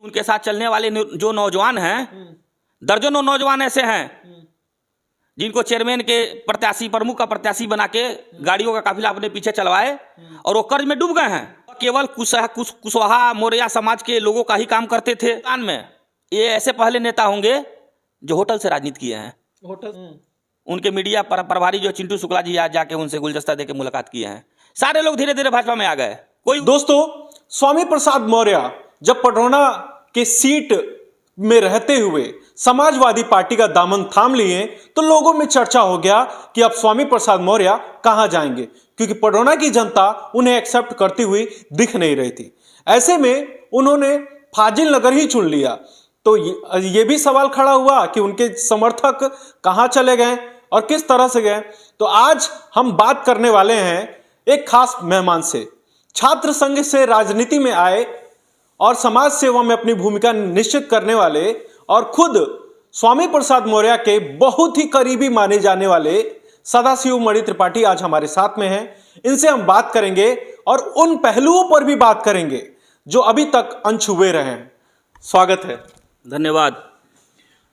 उनके साथ चलने वाले जो नौजवान हैं, दर्जनों नौजवान ऐसे हैं जिनको चेयरमैन के प्रत्याशी, प्रमुख का प्रत्याशी बना के गाड़ियों का काफिला अपने पीछे चलवाए और वो कर्ज में डूब गए हैं। केवल कुशवाहा मौर्य समाज के लोगों का ही काम करते थे। में ये ऐसे पहले नेता होंगे जो होटल से राजनीति किए हैं। होटल उनके मीडिया प्रभारी जो चिंटू शुक्ला जी आज जाके उनसे गुलदस्ता देके मुलाकात किए हैं। सारे लोग धीरे धीरे भाजपा में आ गए। दोस्तों, स्वामी प्रसाद मौर्य जब पटरौना के सीट में रहते हुए समाजवादी पार्टी का दामन थाम लिए तो लोगों में चर्चा हो गया कि अब स्वामी प्रसाद मौर्य कहां जाएंगे, क्योंकि पटरौना की जनता उन्हें एक्सेप्ट करती हुई दिख नहीं रही थी। ऐसे में उन्होंने फाजिल नगर ही चुन लिया। तो ये भी सवाल खड़ा हुआ कि उनके समर्थक कहां चले गए और किस तरह से गए। तो आज हम बात करने वाले हैं एक खास मेहमान से, छात्र संघ से राजनीति में आए और समाज सेवा में अपनी भूमिका निश्चित करने वाले और खुद स्वामी प्रसाद मौर्य के बहुत ही करीबी माने जाने वाले सदाशिव मणि त्रिपाठी आज हमारे साथ में हैं। इनसे हम बात करेंगे और उन पहलुओं पर भी बात करेंगे जो अभी तक अनछुए रहे हैं। स्वागत है। धन्यवाद।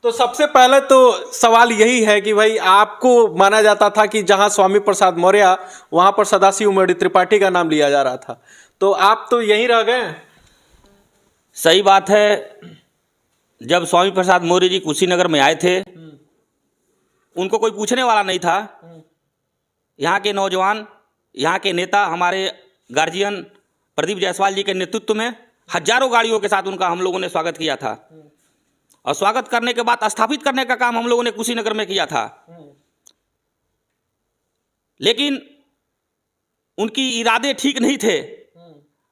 तो सबसे पहले तो सवाल यही है कि भाई, आपको माना जाता था कि जहां स्वामी प्रसाद मौर्य वहां पर सदाशिव मणि त्रिपाठी का नाम लिया जा रहा था, तो आप तो यहीं रह गए। सही बात है। जब स्वामी प्रसाद मौर्य जी कुशीनगर में आए थे, उनको कोई पूछने वाला नहीं था। यहाँ के नौजवान, यहाँ के नेता, हमारे गार्जियन प्रदीप जायसवाल जी के नेतृत्व में हजारों गाड़ियों के साथ उनका हम लोगों ने स्वागत किया था। और स्वागत करने के बाद स्थापित करने का काम हम लोगों ने कुशीनगर में किया था। लेकिन उनकी इरादे ठीक नहीं थे।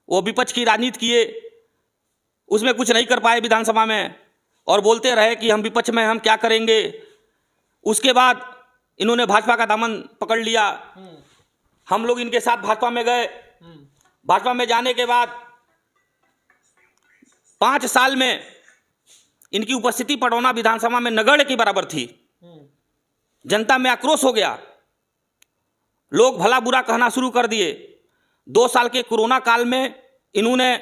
वो विपक्ष की राजनीति किए, उसमें कुछ नहीं कर पाए विधानसभा में, और बोलते रहे कि हम विपक्ष में हम क्या करेंगे। उसके बाद इन्होंने भाजपा का दामन पकड़ लिया। हम लोग इनके साथ भाजपा में गए। भाजपा में जाने के बाद 5 साल में इनकी उपस्थिति पटरौना विधानसभा में नगण्य के बराबर थी। जनता में आक्रोश हो गया। लोग भला बुरा कहना शुरू कर दिए। 2 साल के कोरोना काल में इन्होंने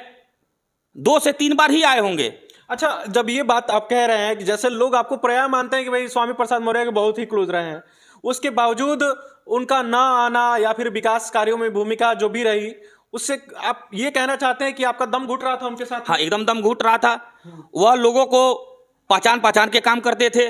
2 से 3 बार ही आए होंगे। अच्छा, जब ये बात आप कह रहे हैं कि जैसे लोग आपको पर्याय मानते हैं कि भाई स्वामी प्रसाद मौर्य के बहुत ही क्लोज रहे हैं, उसके बावजूद उनका ना आना या फिर विकास कार्यों में भूमिका जो भी रही, उससे आप ये कहना चाहते हैं कि आपका दम घुट रहा था उनके साथ? हाँ, एकदम दम घुट रहा था। वह लोगों को पहचान के काम करते थे।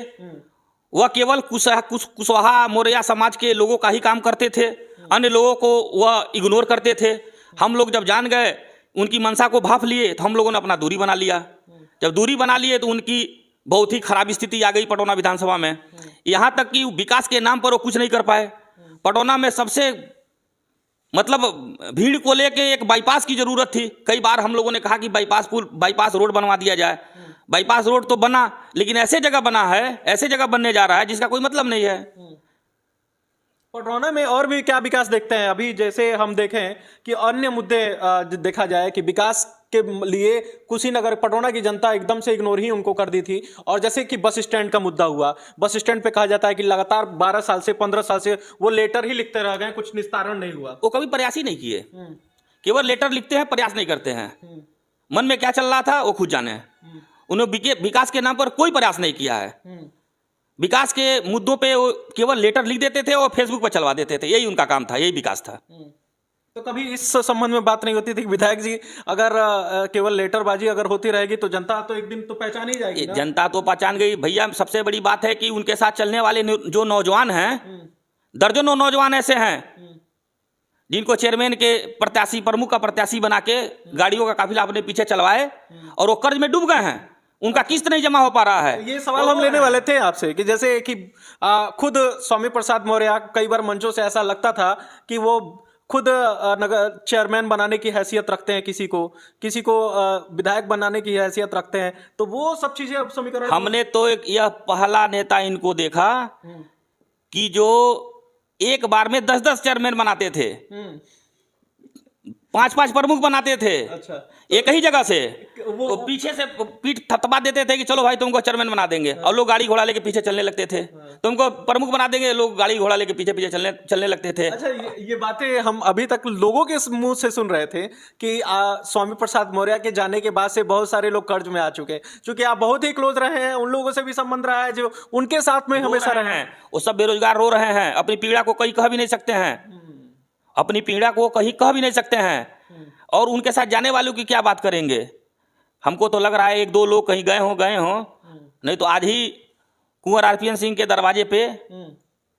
वह केवल कुशवाहा मौर्य समाज के लोगों का ही काम करते थे। अन्य लोगों को वह इग्नोर करते थे। हम लोग जब जान गए, उनकी मंशा को भांप लिए, तो हम लोगों ने अपना दूरी बना लिया। जब दूरी बना लिए तो उनकी बहुत ही खराब स्थिति आ गई पटरौना विधानसभा में। यहाँ तक कि विकास के नाम पर वो कुछ नहीं कर पाए। पटरौना में सबसे भीड़ को लेके एक बाईपास की जरूरत थी। कई बार हम लोगों ने कहा कि बाईपास रोड बनवा दिया जाए। बाईपास रोड तो बना, लेकिन ऐसे जगह बना है, ऐसे जगह बनने जा रहा है जिसका कोई मतलब नहीं है। पटरौना में और भी क्या विकास देखते हैं अभी? जैसे हम देखें कि अन्य मुद्दे देखा जाए कि विकास के लिए कुशीनगर पटरौना की जनता एकदम से इग्नोर ही उनको कर दी थी। और जैसे कि बस स्टैंड का मुद्दा हुआ, बस स्टैंड पे कहा जाता है कि लगातार 12 साल से 15 साल से वो लेटर ही लिखते रह गए, कुछ निस्तारण नहीं हुआ। वो कभी प्रयास ही नहीं किए। केवल लेटर लिखते हैं, प्रयास नहीं करते हैं। मन में क्या चल रहा था वो खुद जाने। उन्होंने विकास के नाम पर कोई प्रयास नहीं किया है। विकास के मुद्दों पे वो केवल लेटर लिख देते थे और फेसबुक पर चलवा देते थे। यही उनका काम था, यही विकास था। तो कभी इस संबंध में बात नहीं होती थी कि विधायक जी, अगर केवल लेटरबाजी अगर होती रहेगी तो जनता तो एक दिन तो पहचान ही जाएगी ना? जनता तो पहचान गई भैया। सबसे बड़ी बात है कि उनके साथ चलने वाले जो नौजवान हैं, दर्जनों नौजवान ऐसे हैं जिनको चेयरमैन के प्रत्याशी, प्रमुख का प्रत्याशी बना के गाड़ियों का काफिला अपने पीछे चलवाए और वो कर्ज में डूब गए हैं। उनका किस्त नहीं जमा हो पा रहा है। ये सवाल हम लेने वाले थे आपसे कि जैसे कि खुद स्वामी प्रसाद मौर्य, कई बार मंचों से ऐसा लगता था कि वो खुद नगर चेयरमैन बनाने की हैसियत रखते हैं, किसी को विधायक बनाने की हैसियत रखते हैं। तो वो सब चीजें अब समीकरण, हमने तो यह पहला नेता इनको देखा कि जो एक बार में 10-10 चेयरमैन बनाते थे। 5-5 प्रमुख बनाते थे अच्छा, एक ही जगह से। वो तो पीछे से पीठ थपथपा देते थे कि चलो भाई तुमको चेयरमैन बना देंगे, और लोग गाड़ी घोड़ा लेके पीछे चलने लगते थे। तुमको प्रमुख बना देंगे, लोग गाड़ी घोड़ा लेके पीछे पीछे चलने लगते थे। अच्छा, ये बातें हम अभी तक लोगों के मुंह से सुन रहे थे कि स्वामी प्रसाद मौर्य के जाने के बाद से बहुत सारे लोग कर्ज में आ चुके हैं। चूंकि आप बहुत ही क्लोज रहे हैं, उन लोगों से भी संबंध रहा है जो उनके साथ में हमेशा रहे हैं। वो सब बेरोजगार रो रहे हैं, अपनी पीड़ा को कहीं कह भी नहीं सकते हैं, अपनी पीड़ा को कहीं कह भी नहीं सकते हैं, और उनके साथ जाने वालों की क्या बात करेंगे। हमको तो लग रहा है 1-2 लोग कहीं गए हों, नहीं तो आज ही कुंवर आरपीएन सिंह के दरवाजे पे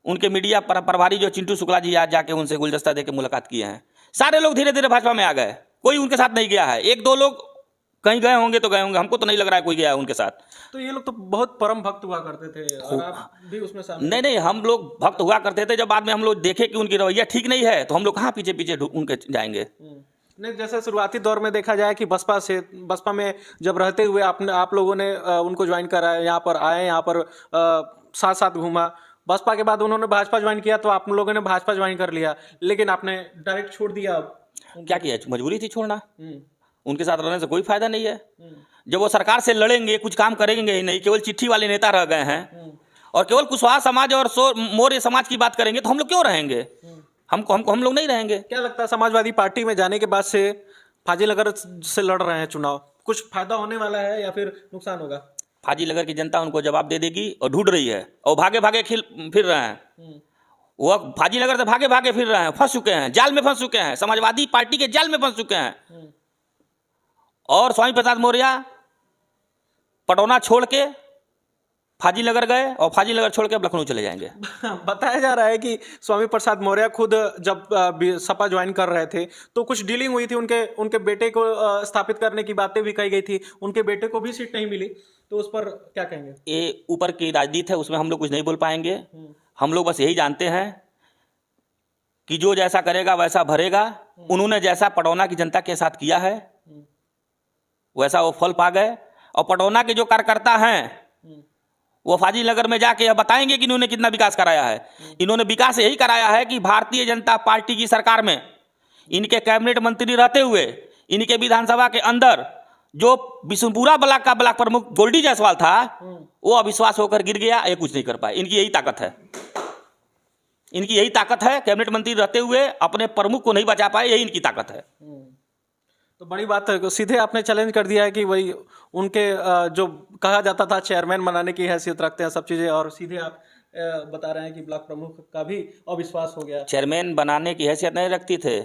उनके मीडिया प्रभारी जो चिंटू शुक्ला जी आज जाके उनसे गुलदस्ता देके मुलाकात किए हैं। सारे लोग धीरे धीरे भाजपा में आ गए, कोई उनके साथ नहीं गया है। 1-2 लोग कहीं गए होंगे तो गए होंगे, हमको तो नहीं लग रहा है कोई गया है उनके साथ। तो ये लोग तो बहुत परम भक्त हुआ करते थे, और आप भी उसमें शामिल। नहीं, हम लोग भक्त हुआ करते थे, जब बाद में हम लोग देखे कि उनकी रवैया ठीक नहीं है तो हम लोग कहाँ पीछे पीछे उनके जाएंगे। नहीं, जैसे शुरुआती दौर में देखा जाए कि बसपा में जब रहते हुए आप लोगों ने उनको ज्वाइन करा, यहाँ पर आए, यहाँ पर साथ साथ घूमा। बसपा के बाद उन्होंने भाजपा ज्वाइन किया तो आप लोगों ने भाजपा ज्वाइन कर लिया, लेकिन आपने डायरेक्ट छोड़ दिया। क्या किया, मजबूरी थी छोड़ना। उनके साथ रहने से कोई फायदा नहीं है। जब वो सरकार से लड़ेंगे, कुछ काम करेंगे ही नहीं, केवल चिट्ठी वाले नेता रह गए हैं और केवल कुशवाहा समाज और मौर्य समाज की बात करेंगे, तो हम लोग क्यों रहेंगे? हम लोग नहीं रहेंगे। क्या लगता है, समाजवादी पार्टी में जाने के बाद से फाजिलनगर से लड़ रहे हैं चुनाव, कुछ फायदा होने वाला है या फिर नुकसान होगा? फाजिलनगर की जनता उनको जवाब दे देगी और ढूंढ रही है, और भागे भागे फिर रहे हैं। वो फाजिलनगर से भागे भागे फिर रहे हैं, फंस चुके हैं, जाल में फंस चुके हैं, समाजवादी पार्टी के जाल में फंस चुके हैं। और स्वामी प्रसाद मौर्य पटौना छोड़ के फाजिलनगर गए और फाजिलनगर छोड़ के अब लखनऊ चले जाएंगे। बताया जा रहा है कि स्वामी प्रसाद मौर्य खुद जब सपा ज्वाइन कर रहे थे तो कुछ डीलिंग हुई थी, उनके बेटे को स्थापित करने की बातें भी कही गई थी, उनके बेटे को भी सीट नहीं मिली, तो उस पर क्या कहेंगे? ये ऊपर की राजनीति है, उसमें हम लोग कुछ नहीं बोल पाएंगे। हम लोग बस यही जानते हैं कि जो जैसा करेगा वैसा भरेगा। उन्होंने जैसा पटौना की जनता के साथ किया है वैसा वो फल पा गए, और पटौना के जो कार्यकर्ता हैं वो फाजिलनगर में जाके बताएंगे कि इन्होंने कितना विकास कराया है। इन्होंने विकास यही कराया है कि भारतीय जनता पार्टी की सरकार में इनके कैबिनेट मंत्री रहते हुए इनके विधानसभा के अंदर जो बिशुनपुरा ब्लॉक का ब्लॉक प्रमुख गोल्डी जायसवाल था वो अविश्वास होकर गिर गया। ये कुछ नहीं कर पाए। इनकी यही ताकत है, इनकी यही ताकत है। कैबिनेट मंत्री रहते हुए अपने प्रमुख को नहीं बचा पाए, यही इनकी ताकत है। तो बड़ी बात है, सीधे आपने चैलेंज कर दिया है कि वही उनके जो कहा जाता था चेयरमैन बनाने की हैसियत रखते हैं सब चीजें, और सीधे आप बता रहे हैं कि ब्लॉक प्रमुख का भी अविश्वास हो गया। चेयरमैन बनाने की हैसियत नहीं रखती थे,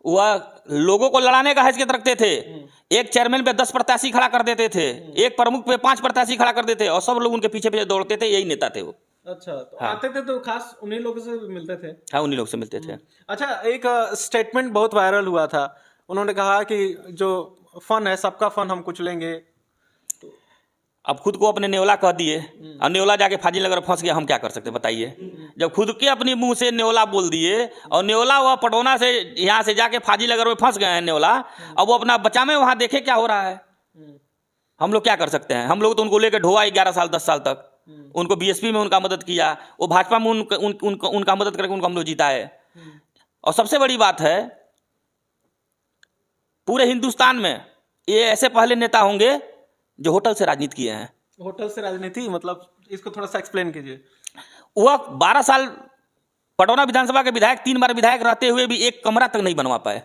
वह लोगों को लड़ाने का हैसियत रखते थे। एक चेयरमैन पे 10 प्रत्याशी खड़ा कर देते थे, एक प्रमुख पे 5 प्रत्याशी खड़ा कर देते, और सब लोग उनके पीछे पीछे दौड़ते थे। यही नेता थे वो। अच्छा, तो हाँ। आते थे तो खास उन्हीं लोगों से मिलते थे? हाँ, उन्हीं लोग से मिलते थे। अच्छा, एक स्टेटमेंट बहुत वायरल हुआ था, उन्होंने कहा कि जो फन है सबका फन हम कुछ लेंगे। अब खुद को अपने नेवला कह दिए, और नेवला जाके फाजिलनगर फंस गया, हम क्या कर सकते बताइए? जब खुद के अपनी मुंह से नेवला बोल दिए, और नेवला वह पटौना से यहाँ से जाके फाजिलनगर में फंस गए हैं नेवला, अब वो अपना बचा में वहाँ देखे क्या हो रहा है। हम लोग क्या कर सकते हैं? हम लोग तो उनको लेकर ढोआ 11 साल 10 साल तक, उनको बीएसपी में उनका मदद किया, वो भाजपा में उनका मदद करके उनको हम लोग जीता है। और सबसे बड़ी बात है, पूरे हिंदुस्तान में ये ऐसे पहले नेता होंगे जो होटल से राजनीति किए हैं। होटल से राजनीति मतलब इसको थोड़ा सा एक्सप्लेन कीजिए। वह 12 साल पटौना विधानसभा के विधायक, 3 बार विधायक रहते हुए भी एक कमरा तक नहीं बनवा पाए।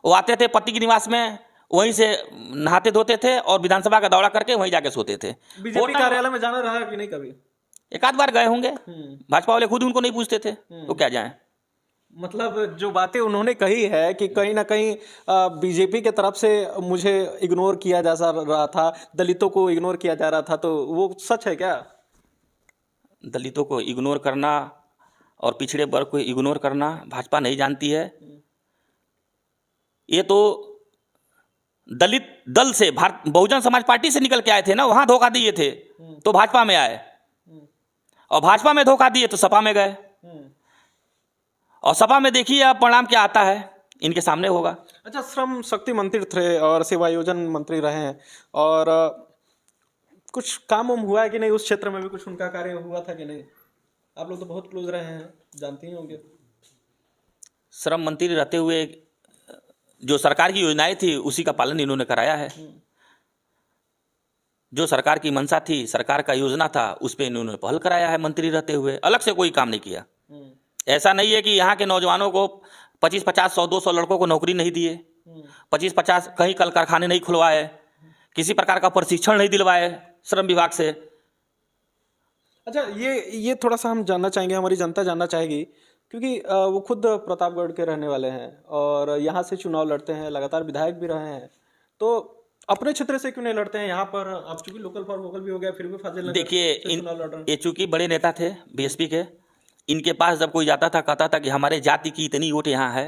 वो आते थे पति के निवास में, वहीं से नहाते धोते थे और विधानसभा का दौरा करके वहीं जाके सोते थे। बीजेपी कार्यालय में जाना रहा कि नहीं कभी? एक आध बार गए होंगे, भाजपा वाले खुद उनको नहीं पूछते थे, तो क्या जाएं। मतलब जो बातें उन्होंने कही है कि कहीं ना कहीं बीजेपी के तरफ से मुझे इग्नोर किया जा रहा था, दलितों को इग्नोर किया जा रहा था, तो वो सच है क्या? दलितों को इग्नोर करना और पिछड़े वर्ग को इग्नोर करना भाजपा नहीं जानती है। ये तो दलित दल से बहुजन समाज पार्टी से निकल के आए थे ना, वहां धोखा दिए थे तो भाजपा में आए, और भाजपा में धोखा दिए तो सपा में गए, और सपा में देखिए अब परिणाम क्या आता है, इनके सामने होगा। अच्छा, श्रम शक्ति मंत्री थे और सेवायोजन मंत्री रहे हैं, और कुछ काम उम हुआ है कि नहीं? उस क्षेत्र में भी कुछ उनका कार्य हुआ था कि नहीं? आप लोग तो बहुत क्लोज रहे हैं, जानते ही होंगे। श्रम मंत्री रहते हुए जो सरकार की योजनाएं थी उसी का पालन इन्होंने कराया है। जो सरकार की मंशा थी, सरकार का योजना था, उस पर इन्होंने पहल कराया है मंत्री रहते हुए, अलग से कोई काम नहीं किया। ऐसा नहीं है कि यहाँ के नौजवानों को 25-50, 100-200 लड़कों को नौकरी नहीं दिए, 25-50 कहीं कल कारखाने नहीं खुलवाए, किसी प्रकार का प्रशिक्षण नहीं दिलवाए श्रम विभाग से। अच्छा, ये थोड़ा सा हम जानना चाहेंगे, हमारी जनता जानना चाहेगी, क्योंकि वो खुद प्रतापगढ़ के रहने वाले हैं और यहाँ से चुनाव लड़ते हैं, लगातार विधायक भी रहे हैं, तो अपने क्षेत्र से क्यों नहीं लड़ते हैं यहाँ पर? आप चूंकि लोकल फॉर वोकल भी हो गया, फिर भी फाजिल देखिए, ये चूंकि बड़े नेता थे बीएसपी के, इनके पास जब कोई जाता था कहता था कि हमारे जाति की इतनी वोट यहाँ है।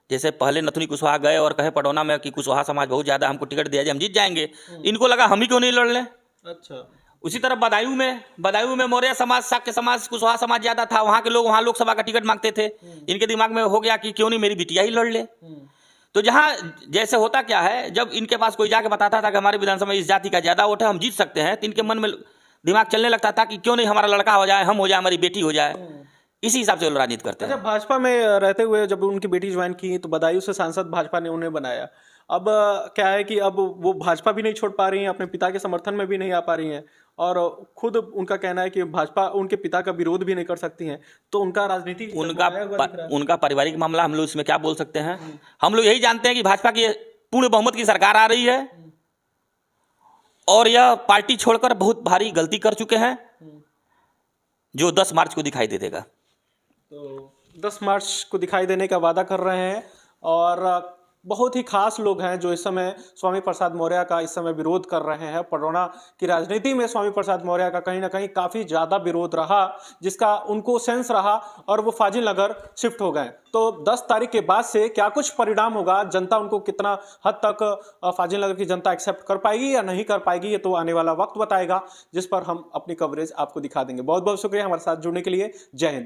जैसे पहले नथुनी कुशवाहा गए और कहे पटौना में कि कुशवाहा समाज बहुत ज़्यादा, हमको टिकट दिया जाए, हम जीत जाएंगे। इनको लगा हम ही क्यों नहीं लड़ लें। अच्छा, उसी तरह बदायूं में मौर्य समाज, शाक्य समाज, कुशवाहा समाज ज़्यादा था, वहाँ के लोग वहाँ लोकसभा का टिकट मांगते थे। इनके दिमाग में हो गया कि क्यों नहीं मेरी बिटिया ही लड़ ले। तो जहाँ जैसे होता क्या है, जब इनके पास कोई जाके बताता था कि हमारे विधानसभा में इस जाति का ज़्यादा वोट है, हम जीत सकते हैं, तो इनके मन में दिमाग चलने लगता था कि क्यों नहीं हमारा लड़का हो जाए, हम हो जाए, हमारी बेटी हो जाए। इसी हिसाब से वो राजनीति करते हैं। अच्छा, भाजपा में रहते हुए जब उनकी बेटी ज्वाइन की तो बदायूं से सांसद भाजपा ने उन्हें बनाया। अब क्या है कि अब वो भाजपा भी नहीं छोड़ पा रही हैं, अपने पिता के समर्थन में भी नहीं आ पा रही हैं, और खुद उनका कहना है कि भाजपा उनके पिता का विरोध भी नहीं कर सकती हैं, तो उनका राजनीति उनका पारिवारिक मामला, हम लोग इसमें क्या बोल सकते हैं। हम लोग यही जानते हैं कि भाजपा की पूर्ण बहुमत की सरकार आ रही है और यह पार्टी छोड़कर बहुत भारी गलती कर चुके हैं, जो 10 मार्च को दिखाई दे देगा। तो 10 मार्च को दिखाई देने का वादा कर रहे हैं, और बहुत ही खास लोग हैं जो इस समय स्वामी प्रसाद मौर्य का इस समय विरोध कर रहे हैं। पडरौना की राजनीति में स्वामी प्रसाद मौर्य का कहीं ना कहीं काफ़ी ज़्यादा विरोध रहा, जिसका उनको सेंस रहा और वो फाजिल नगर शिफ्ट हो गए। तो 10 तारीख के बाद से क्या कुछ परिणाम होगा, जनता उनको कितना हद तक फाजिल नगर की जनता एक्सेप्ट कर पाएगी या नहीं कर पाएगी, ये तो आने वाला वक्त बताएगा, जिस पर हम अपनी कवरेज आपको दिखा देंगे। बहुत बहुत शुक्रिया हमारे साथ जुड़ने के लिए। जय हिंद।